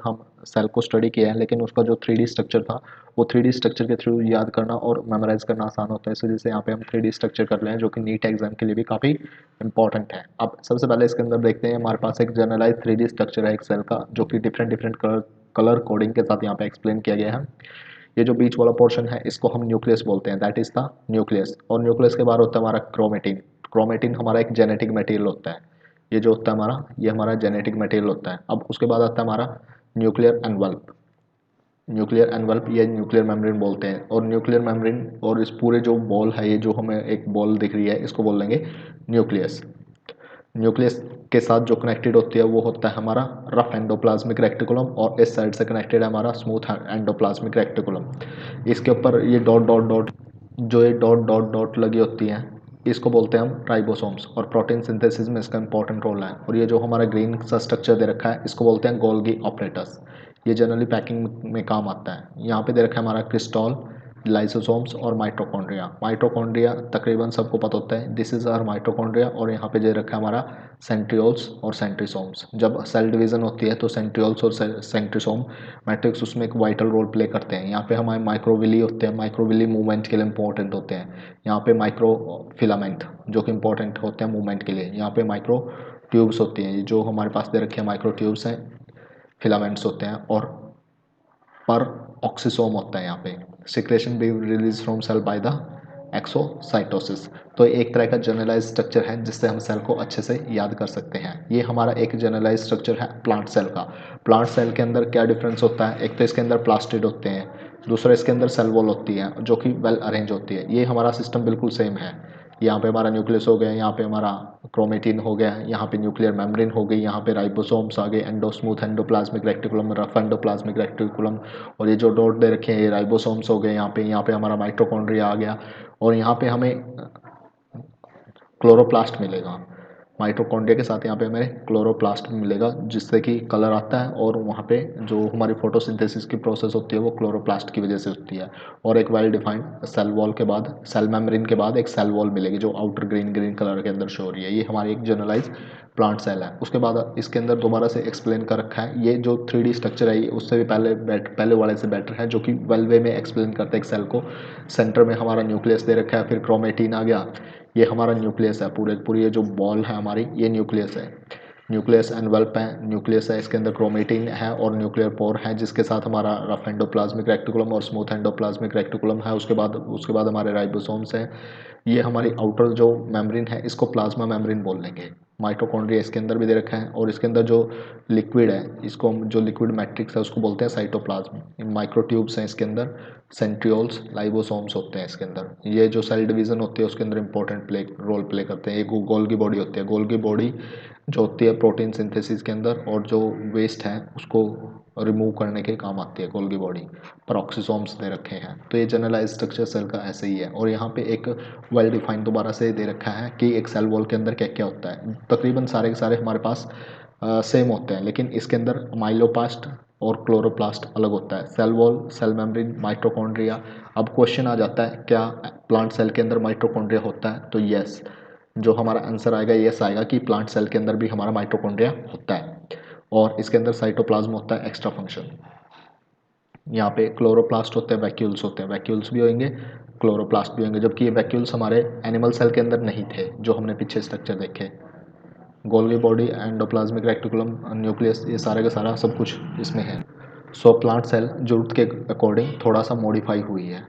हम सेल को स्टडी किया है, लेकिन उसका जो 3D स्ट्रक्चर था वो 3D स्ट्रक्चर के थ्रू याद करना और मेमोराइज करना आसान होता है। इस वजह से यहाँ पे हम 3D स्ट्रक्चर कर रहे हैं, जो कि नीट एग्जाम के लिए भी काफ़ी इंपॉर्टेंट है। अब सबसे पहले इसके अंदर देखते हैं, हमारे पास एक जनरलाइज 3D स्ट्रक्चर है एक सेल का, जो कि डिफरेंट कलर कोडिंग के साथ यहाँ पे एक्सप्लेन किया गया है। ये जो बीच वाला पोर्शन है इसको हम न्यूक्लियस बोलते हैं, दैट इज द न्यूक्लियस। और न्यूक्लियस के बाद होता है हमारा क्रोमेटिन। क्रोमेटिन हमारा एक जेनेटिक मटेरियल होता है। ये जो होता है हमारा, ये हमारा जेनेटिक मटेरियल होता है। अब उसके बाद आता है हमारा न्यूक्लियर एनवल्प। न्यूक्लियर एनवल्प या न्यूक्लियर मेम्ब्रेन बोलते हैं। और न्यूक्लियर मेम्ब्रेन और इस पूरे जो बॉल है, ये जो हमें एक बॉल दिख रही है, इसको बोल देंगे न्यूक्लियस। न्यूक्लियस के साथ जो कनेक्टेड होती है वो होता है हमारा रफ एंडोप्लाज्मिक रेक्टिकुलम, और इस साइड से कनेक्टेड है हमारा स्मूथ एंडोप्लाज्मिक रेक्टिकुलम। इसके ऊपर ये डॉट डॉट डॉट, जो ये डॉट डॉट डॉट लगी होती हैं, इसको बोलते हैं हम राइबोसोम्स। और प्रोटीन सिंथेसिस में इसका इंपॉर्टेंट रोल है। और ये जो हमारा ग्रीन सा स्ट्रक्चर दे रखा है, इसको बोलते हैं गोल्गी ऑपरेटस। ये जनरली पैकिंग में काम आता है। यहाँ पे दे रखा है हमारा क्रिस्टॉल, लाइसोसोम्स और माइटोकॉन्ड्रिया। माइटोकॉन्ड्रिया तकरीबन सबको पता होता है, दिस इज आवर माइटोकॉन्ड्रिया। और यहाँ पे दे रखा है हमारा सेंट्रियोल्स और सेंट्रीसोम्स। जब सेल डिवीजन होती है तो सेंट्रियोल्स और सेंट्रीसोम मैट्रिक्स उसमें एक वाइटल रोल प्ले करते हैं। यहाँ पे हमारे माइक्रोविली होते हैं, माइक्रोविली मूवमेंट के लिए इंपॉर्टेंट होते हैं। यहाँ पे माइक्रो फिलामेंट जो कि इंपॉर्टेंट होते हैं मूवमेंट के लिए। यहाँ पे माइक्रो ट्यूब्स होती हैं, जो हमारे पास दे रखे हैं माइक्रो ट्यूब्स हैं, फिलामेंट्स होते हैं। और पर ऑक्सीसोम होता है यहाँ पे। Secretion be release from cell by the exocytosis. तो एक तरह का जनरलाइज स्ट्रक्चर है जिससे हम सेल को अच्छे से याद कर सकते हैं। ये हमारा एक जनरलाइज स्ट्रक्चर है प्लांट सेल का। प्लांट सेल के अंदर क्या डिफरेंस होता है, एक तो इसके अंदर प्लास्टिड होते हैं, दूसरा इसके अंदर सेल वॉल होती है जो कि वेल अरेंज होती है। ये हमारा सिस्टम बिल्कुल सेम है। यहाँ पे हमारा न्यूक्लियस हो गया, यहाँ पे हमारा क्रोमेटिन हो गया, यहाँ पे न्यूक्लियर मेम्ब्रेन हो गई, यहाँ पे राइबोसोम्स आ गए, and smooth endoplasmic reticulum, rough endoplasmic reticulum. और ये जो डॉट दे रखे हैं ये राइबोसोम्स हो गए। यहाँ पे हमारा माइटोकॉन्ड्रिया आ गया। और यहाँ पे हमें क्लोरोप्लास्ट मिलेगा। माइटोकॉन्ड्रिया के साथ यहाँ पे हमें क्लोरोप्लास्ट मिलेगा, जिससे कि कलर आता है। और वहाँ पे जो हमारी फोटोसिंथेसिस की प्रोसेस होती है वो क्लोरोप्लास्ट की वजह से होती है। और एक वेल डिफाइंड सेल वॉल के बाद, सेल मेम्ब्रेन के बाद एक सेल वॉल मिलेगी जो आउटर ग्रीन ग्रीन कलर के अंदर शो हो रही है। ये हमारी एक जनरलाइज प्लांट सेल है। उसके बाद इसके अंदर दोबारा से एक्सप्लेन कर रखा है, ये जो 3D स्ट्रक्चर है ये उससे भी पहले वाले से बेटर है, जो कि वेल वे में एक्सप्लेन करता है एक सेल को। सेंटर में हमारा न्यूक्लियस दे रखा है, फिर क्रोमेटिन आ गया, ये हमारा न्यूक्लियस है। पूरी ये जो बॉल है हमारी, ये न्यूक्लियस है। न्यूक्लियस एनवल्प है, न्यूक्लियस है, इसके अंदर क्रोमेटिन है और न्यूक्लियर पोर है, जिसके साथ हमारा रफ एंडोप्लाज्मिक रेक्टिकुलम और स्मूथ एंडोप्लाज्मिक रेक्टिकुलम है। उसके बाद हमारे राइबोसोम्स हैं। ये हमारी आउटर जो मेम्ब्रेन है इसको प्लाज्मा मेम्ब्रेन बोल लेंगे। माइटोकॉन्ड्रिया इसके अंदर भी दे रखा है। और इसके अंदर जो लिक्विड है, इसको हम जो लिक्विड मैट्रिक्स है उसको बोलते हैं साइटोप्लाज्म। माइक्रोट्यूब्स हैं इसके अंदर, सेंट्रियोल्स, लाइबोसोम्स होते हैं इसके अंदर। ये जो सेल डिवीजन होती है उसके अंदर इंपॉर्टेंट रोल प्ले करते हैं। एक गोल्गी बॉडी होती है, गोल्गी बॉडी जो होती है प्रोटीन सिंथेसिस के अंदर, और जो वेस्ट है उसको रिमूव करने के काम आती है गोल्गी बॉडी। पेरोक्सिसोम्स दे रखे हैं। तो ये जनरलाइज स्ट्रक्चर सेल का ऐसे ही है। और यहाँ पे एक वेल डिफाइंड दोबारा से दे रखा है कि एक सेल वॉल के अंदर क्या क्या होता है। तकरीबन सारे के सारे हमारे पास सेम होते हैं, लेकिन इसके अंदर माइलोप्लास्ट और क्लोरोप्लास्ट अलग होता है। Cell wall, cell membrane, mitochondria. अब क्वेश्चन आ जाता है क्या प्लांट सेल के अंदर माइटोकॉन्ड्रिया होता है, तो यस, जो हमारा आंसर आएगा यस आएगा कि प्लांट सेल के अंदर भी हमारा माइटोकॉन्ड्रिया होता है। और इसके अंदर साइटोप्लाज्म होता है एक्स्ट्रा फंक्शन। यहाँ पे क्लोरोप्लास्ट होते हैं, वैक्यूल्स होते हैं, वैक्यूल्स भी होंगे, क्लोरोप्लास्ट भी होंगे। जबकि ये वैक्यूल्स हमारे एनिमल सेल के अंदर नहीं थे, जो हमने पीछे स्ट्रक्चर देखे। Golgi body, endoplasmic reticulum, nucleus, ये सारे का सारा सब कुछ इसमें है। सो प्लांट सेल जरूरत के अकॉर्डिंग थोड़ा सा मॉडिफाई हुई है।